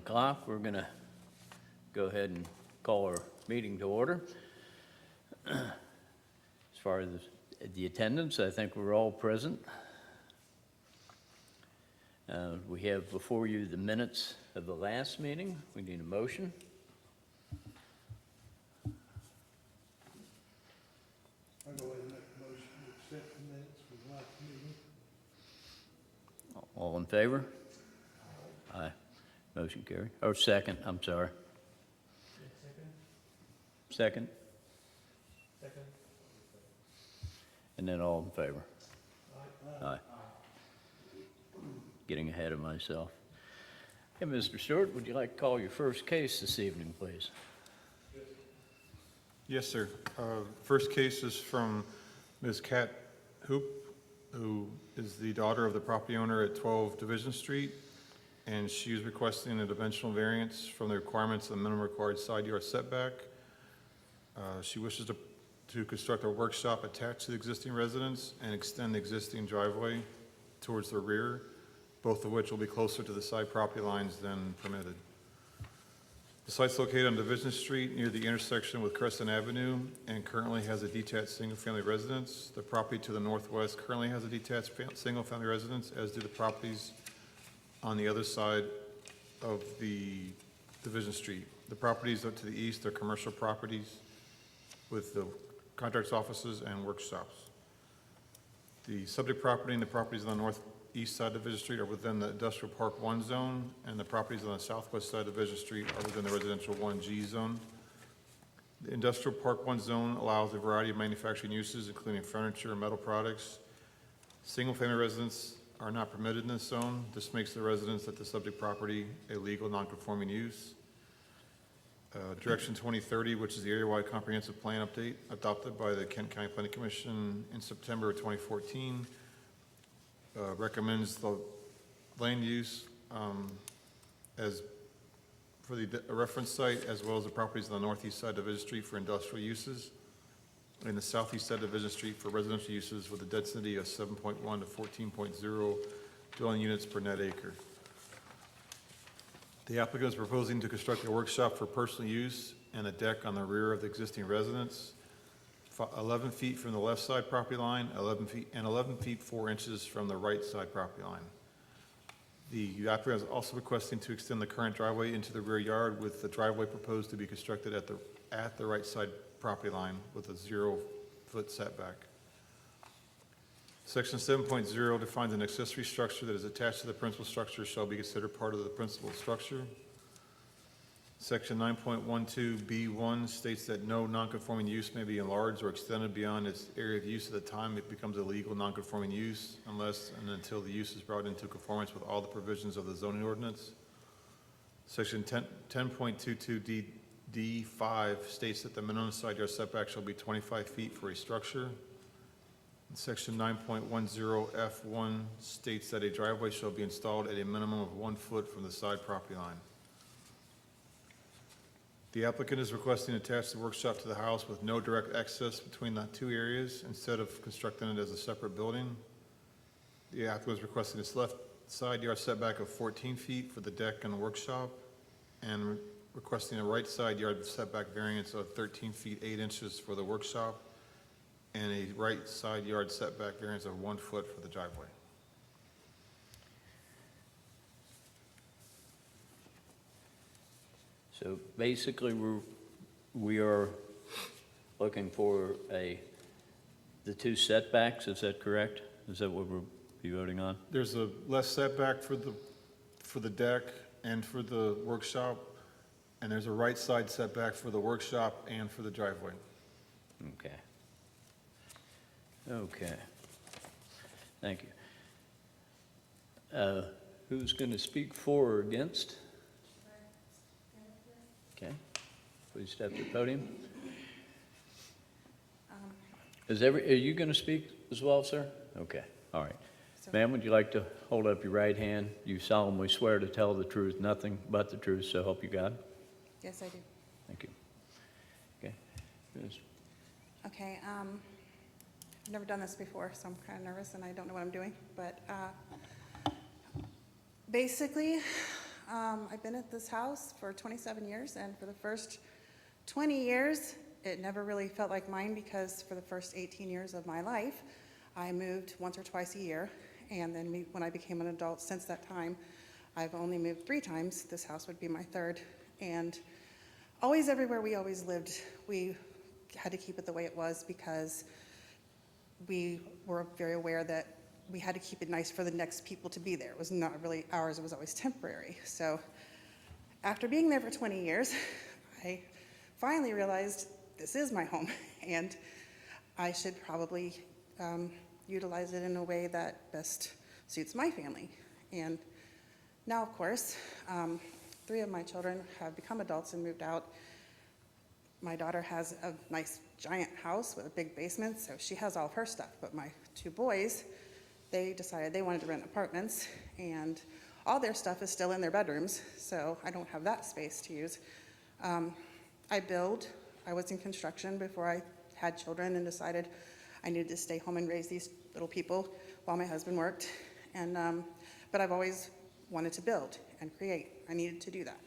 o'clock. We're going to go ahead and call our meeting to order. As far as the attendance, I think we're all present. We have before you the minutes of the last meeting. We need a motion. I'll go ahead and make a motion to accept the minutes for the last meeting. All in favor? Aye. Motion carried. Or second, I'm sorry. Second? Second. And then all in favor? Aye. Aye. Getting ahead of myself. Hey, Mr. Stewart, would you like to call your first case this evening, please? Yes, sir. First case is from Ms. Kat Hoop, who is the daughter of the property owner at 12 Division Street, and she is requesting a dimensional variance from the requirements of the minimum required side yard setback. She wishes to construct a workshop attached to the existing residence and extend the existing driveway towards the rear, both of which will be closer to the side property lines than permitted. The site's located on Division Street near the intersection with Crescent Avenue and currently has a detached single-family residence. The property to the northwest currently has a detached single-family residence, as do the properties on the other side of the Division Street. The properties up to the east are commercial properties with the contracts offices and workshops. The subject property and the properties on the northeast side of Division Street are within the Industrial Park 1 zone, and the properties on the southwest side of Division Street are within the Residential 1G zone. The Industrial Park 1 zone allows a variety of manufacturing uses, including furniture and metal products. Single-family residents are not permitted in this zone. This makes the residence at the subject property a legal non-conforming use. Direction 2030, which is the area-wide comprehensive plan update adopted by the Kent County Planning Commission in September of 2014, recommends the land use as for the reference site, as well as the properties on the northeast side of Division Street for industrial uses, and the southeast side of Division Street for residential uses with a density of 7.1 to 14.0 dwelling units per net acre. The applicant is proposing to construct a workshop for personal use and a deck on the rear of the existing residence, 11 feet from the left side property line, 11 feet 4 inches from the right side property line. The applicant is also requesting to extend the current driveway into the rear yard, with the driveway proposed to be constructed at the right side property line with a 0-foot setback. Section 7.0 defines an accessory structure that is attached to the principal structure shall be considered part of the principal structure. Section 9.12B1 states that no nonconforming use may be enlarged or extended beyond its area of use at the time it becomes a legal nonconforming use, unless and until the use is brought into conformance with all the provisions of the zoning ordinance. Section 10.22D5 states that the minimum side yard setback shall be 25 feet for a structure. Section 9.10F1 states that a driveway shall be installed at a minimum of 1 foot from the side property line. The applicant is requesting to attach the workshop to the house with no direct access between the two areas, instead of constructing it as a separate building. The applicant is requesting its left side yard setback of 14 feet for the deck and the workshop, and requesting a right side yard setback variance of 13 feet 8 inches for the workshop, and a right side yard setback variance of 1 foot for the driveway. So basically, we are looking for the two setbacks, is that correct? Is that what we'll be voting on? There's a less setback for the deck and for the workshop, and there's a right side setback for the workshop and for the driveway. Okay. Okay. Thank you. Who's going to speak for or against? Okay. Please step to the podium. Are you going to speak as well, sir? Okay. All right. Ma'am, would you like to hold up your right hand? You solemnly swear to tell the truth, nothing but the truth, so help you God? Yes, I do. Thank you. Okay. Yes. Okay, I've never done this before, so I'm kind of nervous and I don't know what I'm doing, but basically, I've been at this house for 27 years, and for the first 20 years, it never really felt like mine because for the first 18 years of my life, I moved once or twice a year, and then when I became an adult, since that time, I've only moved 3 times. This house would be my 3rd, and always everywhere we always lived, we had to keep it the way it was because we were very aware that we had to keep it nice for the next people to be there. It was not really ours, it was always temporary. So after being there for 20 years, I finally realized this is my home and I should probably utilize it in a way that best suits my family. And now, of course, 3 of my children have become adults and moved out. My daughter has a nice giant house with a big basement, so she has all of her stuff. But my 2 boys, they decided they wanted to rent apartments, and all their stuff is still in their bedrooms, so I don't have that space to use. I was in construction before I had children and decided I needed to stay home and raise these little people while my husband worked. And but I've always wanted to build and create. I needed to do that.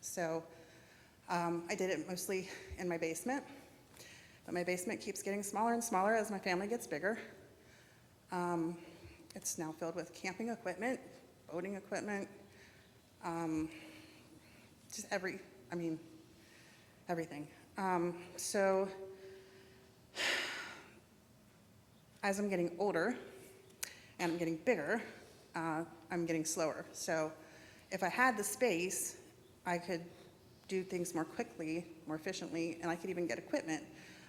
So I did it mostly in my basement, but my basement keeps getting smaller and smaller as my family gets bigger. It's now filled with camping equipment, boating equipment, just everything. So as I'm getting older and I'm getting bigger, I'm getting slower. So if I had the space, I could do things more quickly, more efficiently, and I could even get equipment.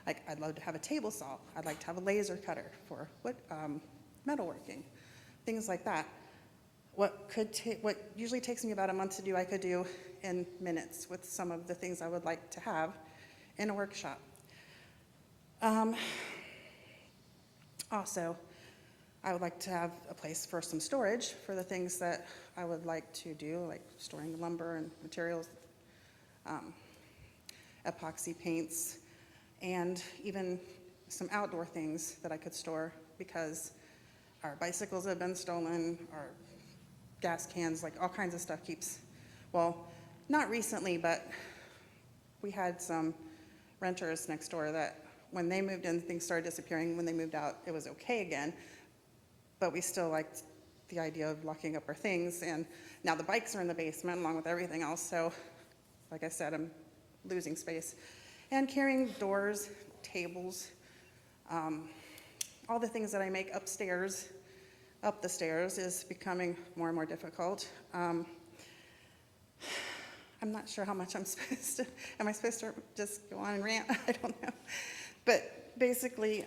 Like, I'd love to have a table saw. I'd like to have a laser cutter for metalworking, things like that. What usually takes me about a month to do, I could do in minutes with some of the things I would like to have in a workshop. Also, I would like to have a place for some storage for the things that I would like to do, like storing lumber and materials, epoxy paints, and even some outdoor things that I could store because our bicycles have been stolen, our gas cans, like all kinds of stuff well, not recently, but we had some renters next door that when they moved in, things started disappearing. When they moved out, it was okay again, but we still liked the idea of locking up our things, and now the bikes are in the basement along with everything else, so like I said, I'm losing space. And carrying doors, tables, all the things that I make up the stairs is becoming more and more difficult. I'm not sure how much am I supposed to just go on and rant? I don't know. But basically,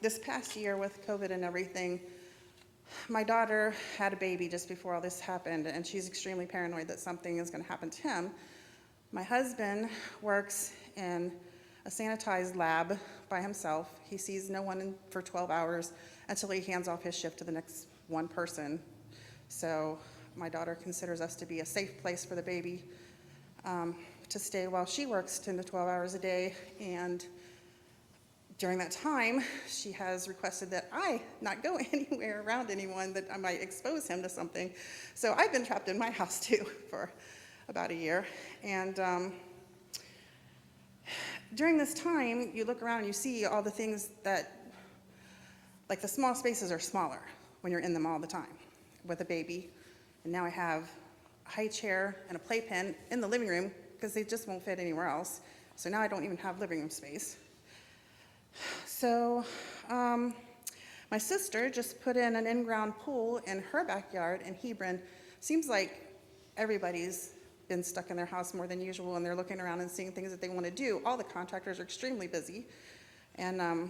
this past year with COVID and everything, my daughter had a baby just before all this happened, and she's extremely paranoid that something is going to happen to him. My husband works in a sanitized lab by himself. He sees no one for 12 hours until he hands off his shift to the next one person. So my daughter considers us to be a safe place for the baby to stay while she works 10 to 12 hours a day. And during that time, she has requested that I not go anywhere around anyone that I might expose him to something. So I've been trapped in my house too for about a year. And during this time, you look around and you see all the things that, like the small spaces are smaller when you're in them all the time with a baby. And now I have a high chair and a playpen in the living room because they just won't fit anywhere else. So now I don't even have living room space. So my sister just put in an in-ground pool in her backyard in Hebron. Seems like everybody's been stuck in their house more than usual, and they're looking around and seeing things that they want to do. All the contractors are extremely busy. And the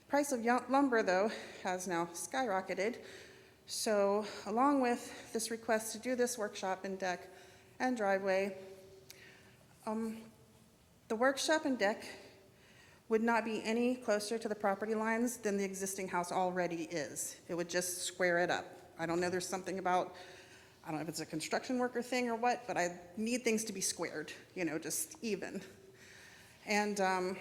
price of lumber, though, has now skyrocketed. So along with this request to do this workshop and deck and driveway, the workshop and deck would not be any closer to the property lines than the existing house already is. It would just square it up. I don't know, there's something about, I don't know if it's a construction worker thing or what, but I need things to be squared, just even. And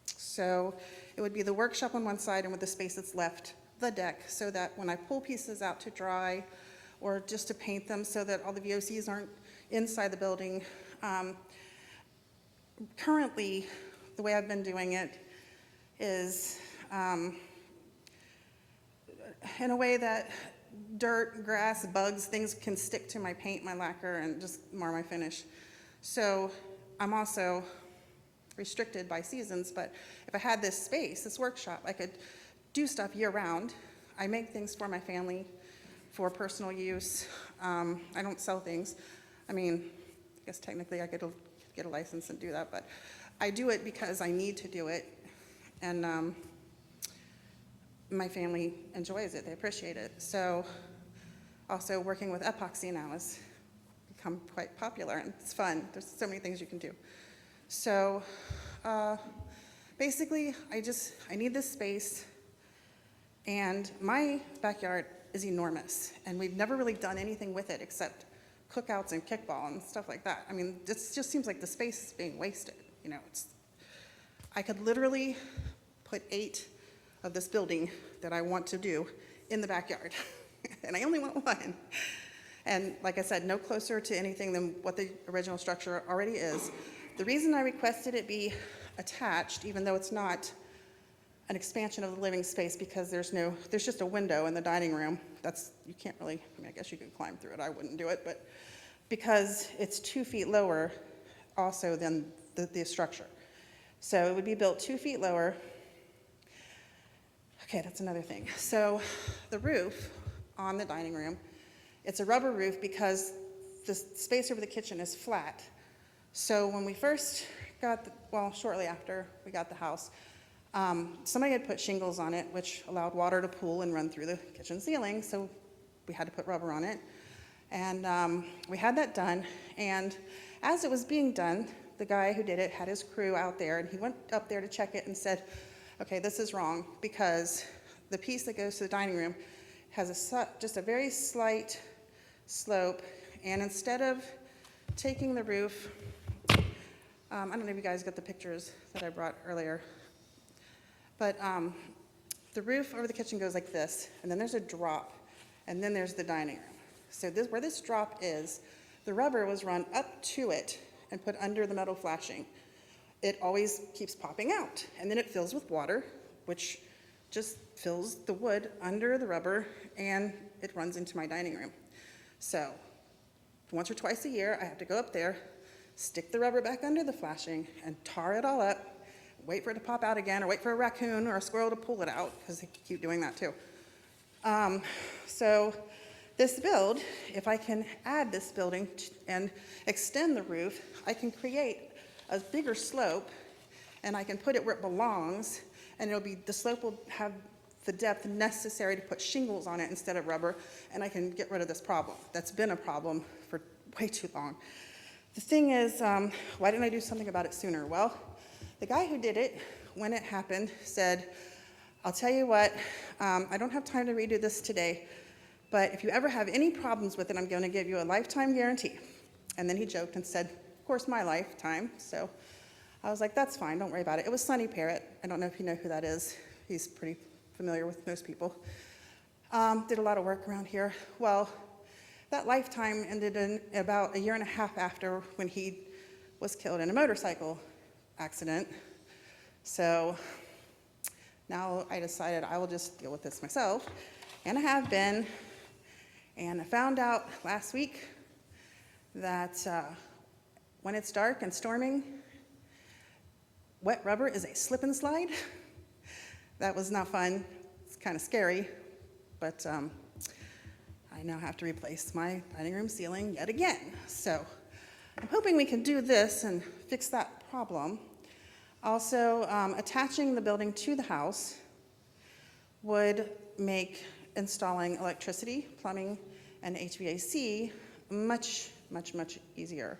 so it would be the workshop on one side, and with the space that's left, the deck, so that when I pull pieces out to dry or just to paint them so that all the VOCs aren't inside the building. Currently, the way I've been doing it is in a way that dirt, grass, bugs, things can stick to my paint, my lacquer, and just mar my finish. So I'm also restricted by seasons, but if I had this space, this workshop, I could do stuff year-round. I make things for my family, for personal use. I don't sell things. I mean, I guess technically I could get a license and do that, but I do it because I need to do it, and my family enjoys it, they appreciate it. So also working with epoxy now has become quite popular, and it's fun. There's so many things you can do. So basically, I need this space, and my backyard is enormous, and we've never really done anything with it except cookouts and kickball and stuff like that. I mean, it just seems like the space is being wasted. You know, I could literally put 8 of this building that I want to do in the backyard, and I only want 1. And like I said, no closer to anything than what the original structure already is. The reason I requested it be attached, even though it's not an expansion of the living space, because there's just a window in the dining room. You can't really, I mean, I guess you could climb through it. I wouldn't do it, but because it's 2 feet lower also than the structure. So it would be built 2 feet lower. Okay, that's another thing. So the roof on the dining room, it's a rubber roof because the space over the kitchen is flat. So when we first shortly after we got the house, somebody had put shingles on it, which allowed water to pool and run through the kitchen ceiling, so we had to put rubber on it. And we had that done, and as it was being done, the guy who did it had his crew out there, and he went up there to check it and said, okay, this is wrong, because the piece that goes to the dining room has just a very slight slope, and instead of taking the roof, I don't know if you guys got the pictures that I brought earlier, but the roof over the kitchen goes like this, and then there's a drop, and then there's the dining room. So where this drop is, the rubber was run up to it and put under the metal flashing. It always keeps popping out, and then it fills with water, which just fills the wood under the rubber, and it runs into my dining room. So once or twice a year, I have to go up there, stick the rubber back under the flashing, and tar it all up, wait for it to pop out again, or wait for a raccoon or a squirrel to pull it out, because they keep doing that too. So this build, if I can add this building and extend the roof, I can create a bigger slope, and I can put it where it belongs, and the slope will have the depth necessary to put shingles on it instead of rubber, and I can get rid of this problem. That's been a problem for way too long. The thing is, why didn't I do something about it sooner? Well, the guy who did it, when it happened, said, I'll tell you what, I don't have time to redo this today, but if you ever have any problems with it, I'm going to give you a lifetime guarantee. And then he joked and said, of course, my lifetime. So I was like, that's fine, don't worry about it. It was Sonny Parrott. I don't know if you know who that is. He's pretty familiar with most people. Did a lot of work around here. Well, that lifetime ended in about 1.5 years after when he was killed in a motorcycle accident. So now I decided I will just deal with this myself, and I have been. And I found out last week that when it's dark and storming, wet rubber is a slip and slide. That was not fun. It's kind of scary, but I now have to replace my dining room ceiling yet again. So I'm hoping we can do this and fix that problem. Also, attaching the building to the house would make installing electricity, plumbing, and HVAC much, much, much easier.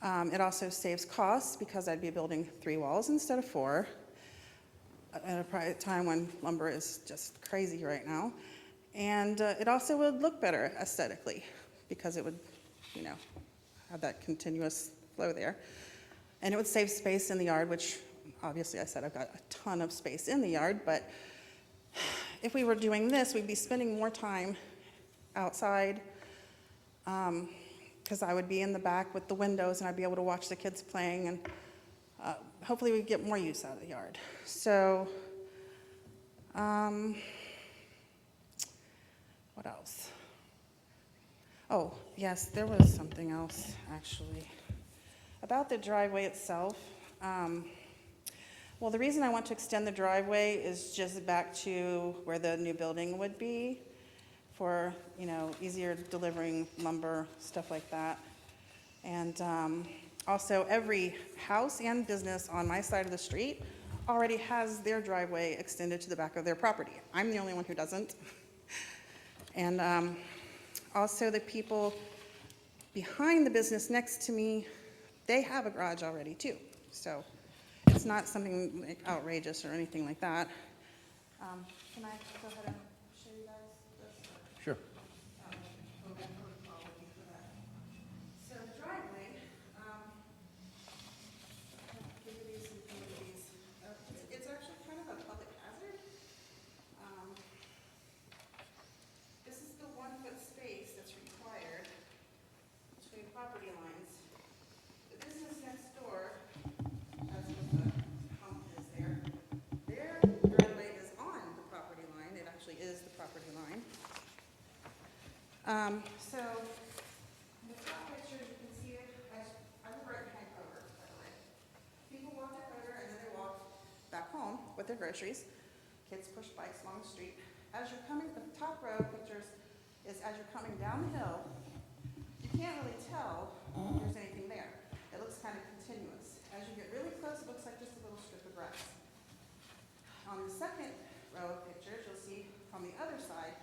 It also saves costs because I'd be building 3 walls instead of 4 at a time when lumber is just crazy right now. And it also would look better aesthetically because it would, have that continuous flow there. And it would save space in the yard, which obviously I said I've got a ton of space in the yard, but if we were doing this, we'd be spending more time outside Because I would be in the back with the windows and I'd be able to watch the kids playing, and hopefully we'd get more use out of the yard. So, what else? Oh, yes, there was something else, actually. About the driveway itself. Well, the reason I want to extend the driveway is just back to where the new building would be for, easier delivering lumber, stuff like that. And also, every house and business on my side of the street already has their driveway extended to the back of their property. I'm the only one who doesn't. And also, the people behind the business next to me, they have a garage already too. So it's not something like outrageous or anything like that. Can I go ahead and show you guys this? Sure. So the driveway, give you these and give you these. It's actually kind of a public hazard. This is the 1 foot space that's required between property lines. The business next door, that's what the hump is there. Their driveway is on the property line. It actually is the property line. So in the top picture, you can see it. I live right behind Kroger, by the way. People walk to Kroger and then they walk back home with their groceries. Kids push bikes along the street. As you're coming, the top row pictures is as you're coming down the hill, you can't really tell if there's anything there. It looks kind of continuous. As you get really close, it looks like just a little strip of grass. On the second row of pictures, you'll see from the other side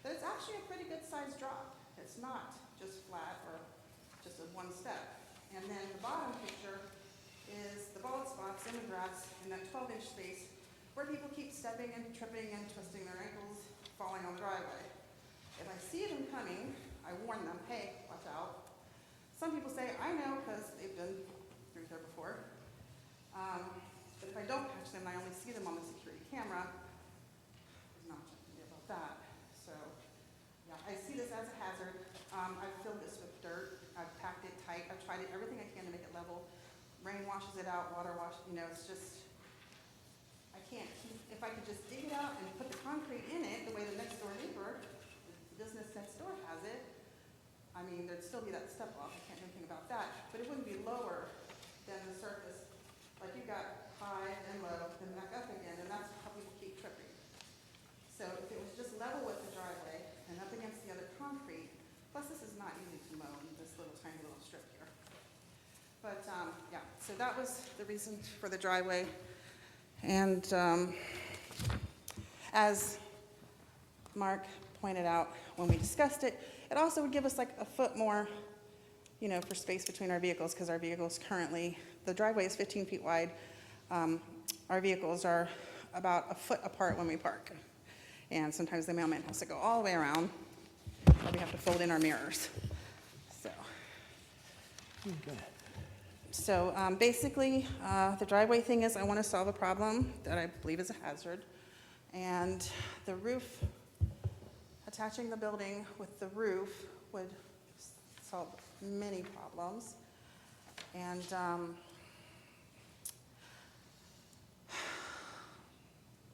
that it's actually a pretty good sized drop. It's not just flat or just a one step. And then the bottom picture is the bald spots in the grass in that 12-inch space where people keep stepping and tripping and twisting their ankles, falling on the driveway. If I see them coming, I warn them, hey, watch out. Some people say, I know because they've been through there before. But if I don't catch them and I only see them on the security camera, there's not much I can do about that. So, yeah, I see this as a hazard. I've filled this with dirt. I've packed it tight. I've tried everything I can to make it level. Rain washes it out, water washes, it's just, I can't keep, if I could just dig it out and put the concrete in it the way the next door neighbor, the business next door has it, I mean, there'd still be that step off. I can't do anything about that. But it wouldn't be lower than the surface. Like you got high and low, then back up again, and that's how people keep tripping. So if it was just level with the driveway and up against the other concrete, plus this is not easy to mow in this little tiny little strip here. But yeah, so that was the reason for the driveway. And as Mark pointed out when we discussed it, it also would give us like a foot more, for space between our vehicles, because our vehicles currently, the driveway is 15 feet wide. Our vehicles are about a foot apart when we park. And sometimes the mailman has to go all the way around, or we have to fold in our mirrors. So basically, the driveway thing is I want to solve a problem that I believe is a hazard. And the roof, attaching the building with the roof would solve many problems. And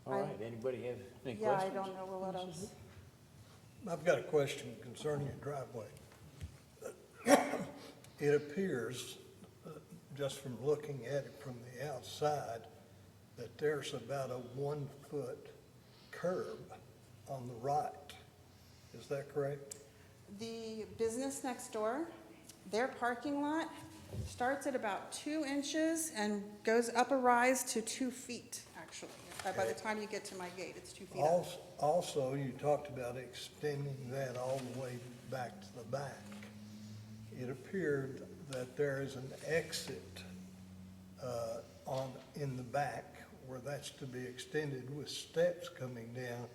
All right, anybody have any yeah, questions? I don't know what else. I've got a question concerning your driveway. It appears, just from looking at it from the outside, that there's about a 1 foot curb on the right. Is that correct? The business next door, their parking lot starts at about 2 inches and goes up a rise to 2 feet, actually. By the time you get to my gate, it's 2 feet up. Also, you talked about extending that all the way back to the back. It appeared that there is an exit in the back where that's to be extended with steps coming down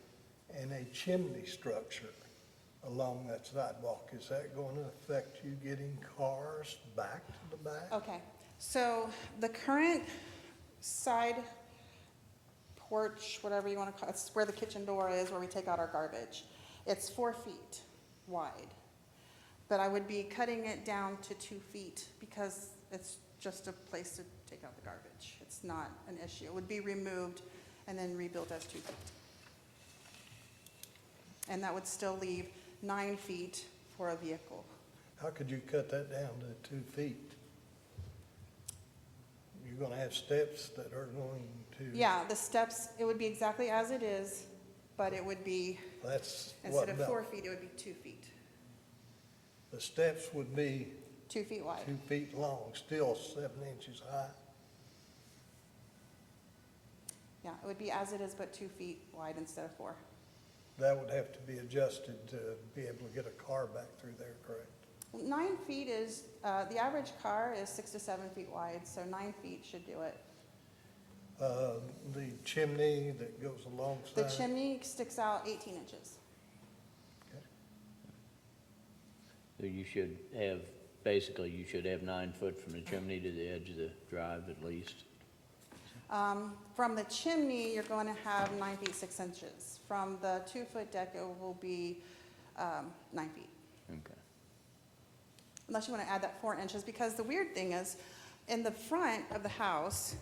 and a chimney structure along that sidewalk. Is that going to affect you getting cars back to the back? Okay, so the current side porch, whatever you want to call it, it's where the kitchen door is, where we take out our garbage. It's 4 feet wide. But I would be cutting it down to 2 feet because it's just a place to take out the garbage. It's not an issue. It would be removed and then rebuilt as 2 feet. And that would still leave 9 feet for a vehicle. How could you cut that down to 2 feet? You're gonna have steps that are going to. Yeah, the steps, it would be exactly as it is, but it would be, That's instead what, of about 4 feet, it would be 2 feet. the steps would be 2 feet wide. 2 feet long, still 7 inches high. Yeah, it would be as it is, but 2 feet wide instead of 4. That would have to be adjusted to be able to get a car back through there, correct? 9 feet is, the average car is 6 to 7 feet wide, so 9 feet should do it. The chimney that goes alongside. The chimney sticks out 18 inches. So you should have, basically, you should have 9 foot from the chimney to the edge of the drive at least. From the chimney, you're going to have 9 feet 6 inches. From the 2-foot deck, it will be 9 feet. Okay. Unless you want to add that 4 inches, because the weird thing is, in the front of the house,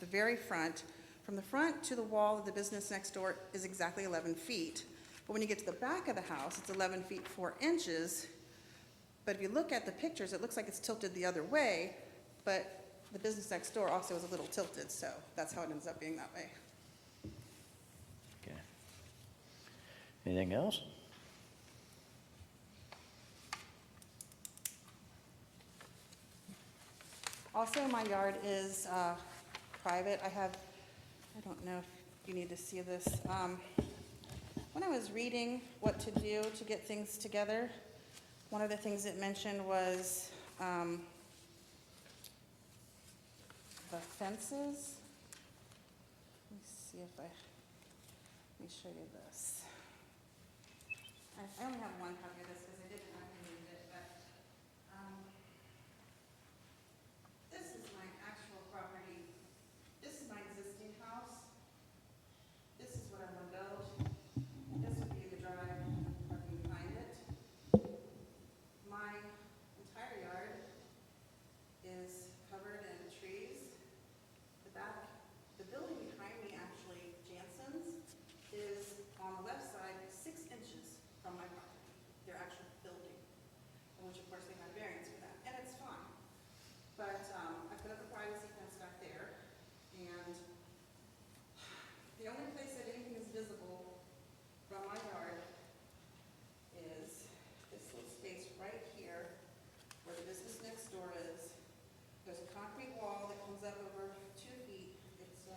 the very front, from the front to the wall of the business next door is exactly 11 feet. But when you get to the back of the house, it's 11 feet 4 inches. But if you look at the pictures, it looks like it's tilted the other way, but the business next door also is a little tilted, so that's how it ends up being that way. Okay. Anything else? Also, my yard is private. I don't know if you need to see this. When I was reading what to do to get things together, one of the things it mentioned was the fences. Let me see if let me show you this. I only have one copy of this because I didn't have to read it, but this is my actual property. This is my existing house. This is what I'm gonna build. This would be the drive and parking behind it. My entire yard is covered in trees. The building behind me, actually, Jansen's, is on the left side, 6 inches from my property, their actual building, which of course they got a variance for that, and it's fine. But I put up a privacy fence back there, and the only place that anything is visible from my yard is this little space right here where the business next door is. There's a concrete wall that comes up over 2 feet. It's, see,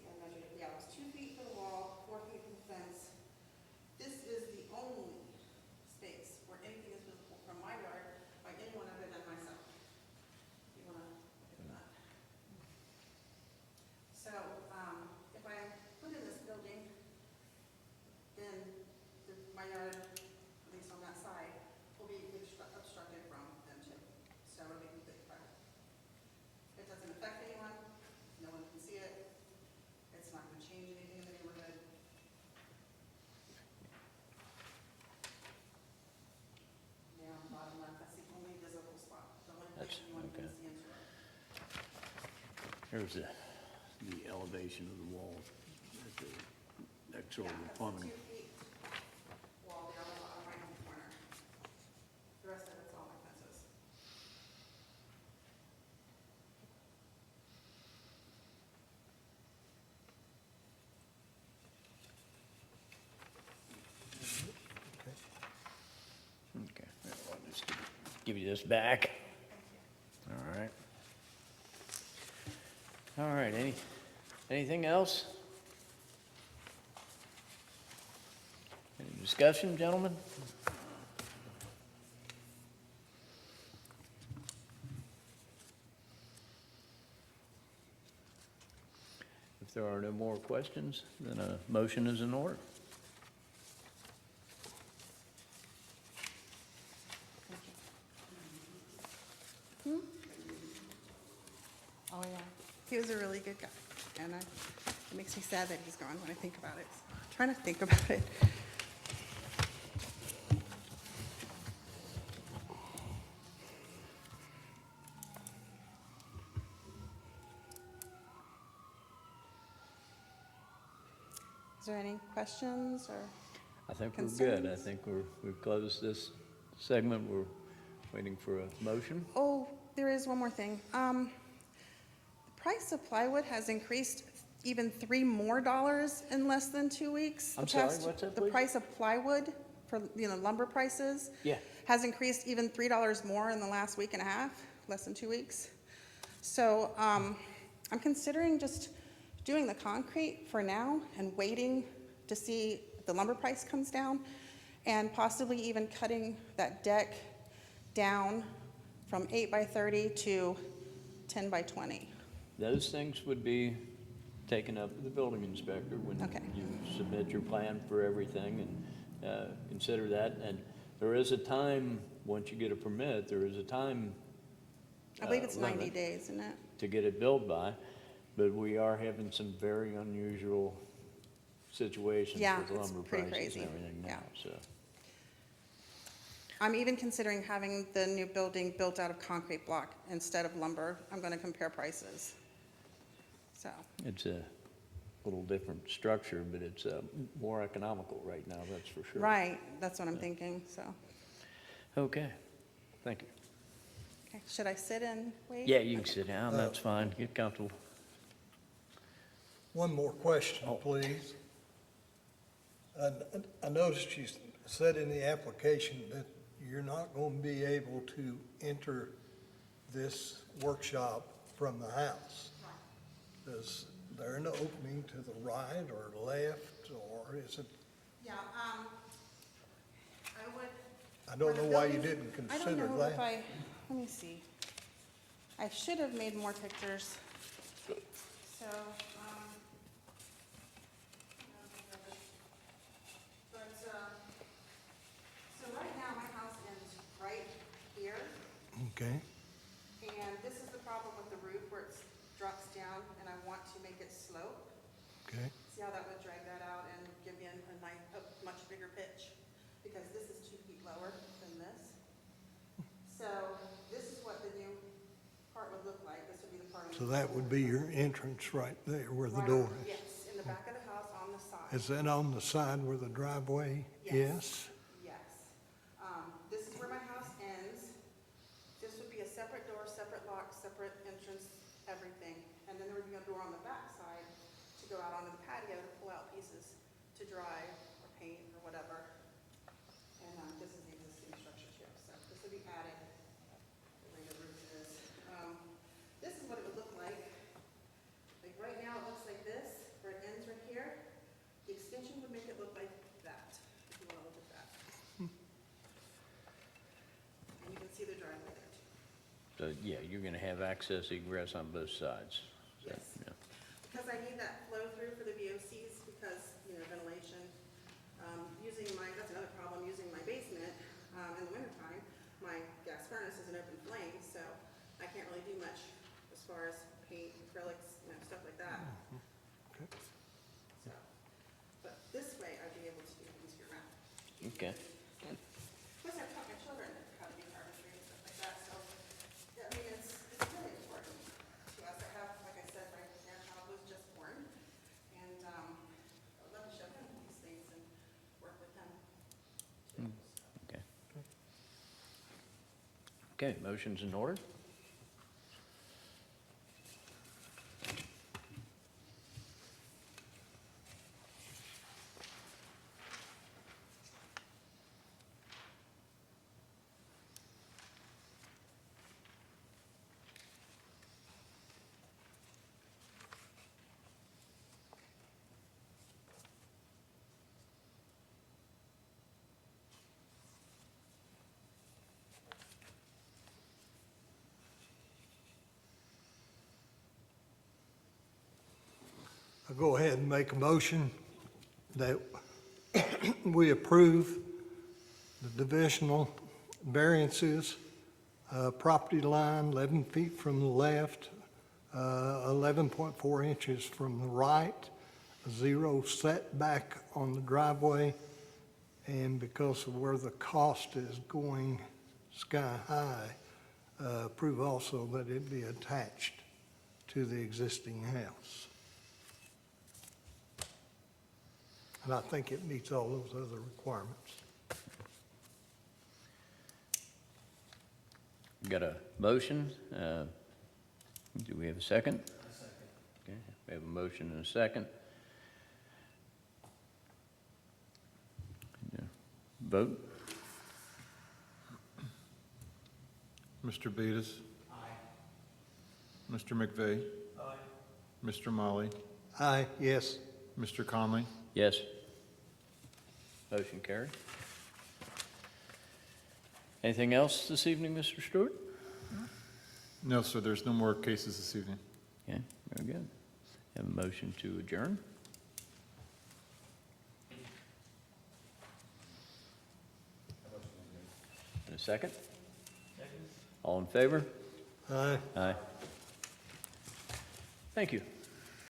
I measured it, yeah, it was 2 feet for the wall, 4 feet from the fence. This is the only space where anything is visible from my yard by anyone other than myself. You wanna look at that? So, if I put in this building, then my yard, at least on that side, will be obstructed from them too. So it'll be completely private. It doesn't affect anyone, no one can see it, it's not gonna change anything in the neighborhood. Yeah, on the bottom left, that's the only visible spot, the only place That's- anyone can okay. see into it. Here's the elevation of the wall at the next door to the Yeah, plumbing. that's the 2 feet wall there on the bottom right-hand corner. The rest of it's all my fences. Okay, well, I'll just give you this back. All right. All right, anything else? Any discussion, gentlemen? If there are no more questions, then a motion is in order. Oh, yeah. He was a really good guy. And it makes me sad that he's gone when I think about it. I'm trying to think about it. there any questions or? I think we're good. I Concerns? think we've closed this segment. We're waiting for a motion. Oh, there is one more thing. The price of plywood has increased even $3 more in less than 2 weeks. I'm sorry, what's that, The please? price of plywood for, lumber prices. Yeah. Has increased even $3 more in the last week and a half, less than 2 weeks. So, I'm considering just doing the concrete for now and waiting to see if the lumber price comes down, and possibly even cutting that deck down from 8 by 30 to 10 by 20. Those things would be taken up with the building inspector when Okay. you submit your plan for everything, and consider that. And there is a time, once you get a permit, there is a time I believe it's 90 limit days, isn't it? to get it built by, but we are having some very unusual situations Yeah, with it's lumber pretty prices crazy. and everything now, Yeah. so. I'm even considering having the new building built out of concrete block instead of lumber. I'm going to compare prices. So, It's a little different structure, but it's more economical right now, that's for sure. right, that's what I'm thinking, so. Okay, thank you. Okay, should I sit and wait? Yeah, you can sit down, that's fine, get comfortable. One more question, please. I noticed you said in the application that you're not going to be able to enter this workshop from the house. Is there an opening to the right or left, or is it, Yeah, I would. I don't know why you didn't I don't consider know if that. let me see. I should have made more pictures. So, so right now my house ends right here, Okay, and this is the problem with the roof where it drops down, and I want to make it slope. okay. See how that would drag that out and give me a much bigger pitch? Because this is 2 feet lower than this. So this is what the new part would look like. This would be the part. So that would be your entrance right there where the Right, door is. Yes, in the back of the house on the side. Is that on the side where the driveway is? Yes. This is where my house ends. This would be a separate door, separate lock, separate entrance, everything. And then there would be a door on the back side to go out onto the patio to pull out pieces to dry or paint or whatever. And this is the existing structure too, so this would be added the way the roof is. This is what it would look like. Like right now, it looks like this, where it ends right here. The extension would make it look like that, if you want to look at that. And you can see the driveway there too. So, yeah, you're gonna have access egress on both sides. So, Yes. yeah. Because I need that flow through for the VOCs because, ventilation. That's another problem, using my basement, in the wintertime, my gas furnace is an open flame, so I can't really do much as far as paint, acrylics, stuff like that. Okay. So, but this way I'd be able to do it easier around. Okay. Plus, I've taught my children how to do carpentry and stuff like that, so, yeah, I mean, it's really important to us. I have, like I said, my grandchild was just born, and, I would love to show him these things and work with him. Okay. Okay, motion's in order? I'll go ahead and make a motion that we approve the divisional variances, property line 11 feet from the left, 11.4 inches from the right, 0 setback on the driveway, and because of where the cost is going sky high, approve also that it be attached to the existing house. And I think it meets all those other requirements. Got a motion? Do we have a second? A second. Okay, we have a motion and a second. Vote? Mr. Betas? Aye. Mr. McVeigh? Aye. Mr. Molly? Aye, yes. Mr. Conley? Yes. Motion carried. Anything else this evening, Mr. Stewart? No, sir, there's no more cases this evening. Okay, very good. Have a motion to adjourn? And a second? Second. All in favor? Aye. Aye. Thank you.